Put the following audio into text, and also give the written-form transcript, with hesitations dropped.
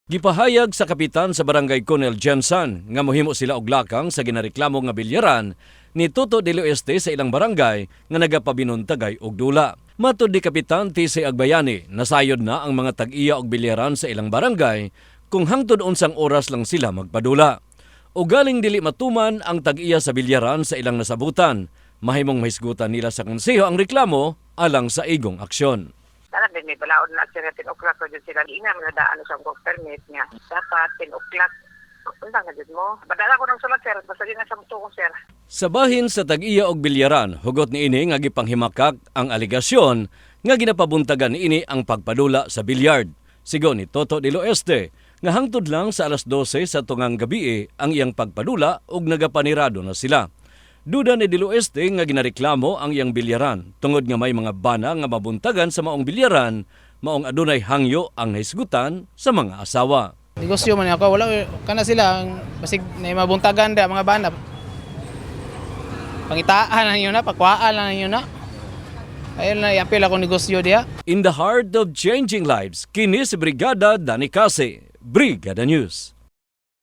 Gipahayag sa kapitan sa barangay Conel Jensen nga mohimo sila og lakang sa ginareklamo nga bilyaran ni Toto del Oeste sa ilang barangay nga nagapabinuntagay og dula. Matud ni Kapitan Tisay Agbayani, nasayod na ang mga tag-iya og bilyaran sa ilang barangay kung hangtod unsang oras lang sila magpadula. O galing dili matuman ang tag-iya sa bilyaran sa ilang nasabutan, mahimong mahisgutan nila sa konseho ang reklamo alang sa igong aksyon. Sana din may balaod na sila 10 o'clock ko dyan sila. Ina mo na daan sa work permit niya. Dapat 10 o'clock. Undang na dyan mo. Badala ko ng sulat, sir. Basta din na sa muto ko, sir. Sa bahin sa tag-iya og bilyaran, hugot ni ini nga gipanghimakak ang aligasyon nga ginapabuntagan ni ini ang pagpadula sa bilyard. Sigon ni Toto del Oeste nga hangtod lang sa alas 12 sa tungang gabi ang iyang pagpadula ug nagapanirado na sila. Duda ni del Oeste nga ginareklamo ang iyang bilyaran tungod nga may mga bana nga mabuntagan sa maong bilyaran, maong adunay hangyo ang nahisgutan sa mga asawa. Negosyo man ako, wala kana sila basig na mabuntagan da mga bana. Pangitaan lang yun na, pakwaan lang yun na. Ayun na, i-appeal ako negosyo diya. In the heart of changing lives, kini si Brigada Dani Case, Brigada News.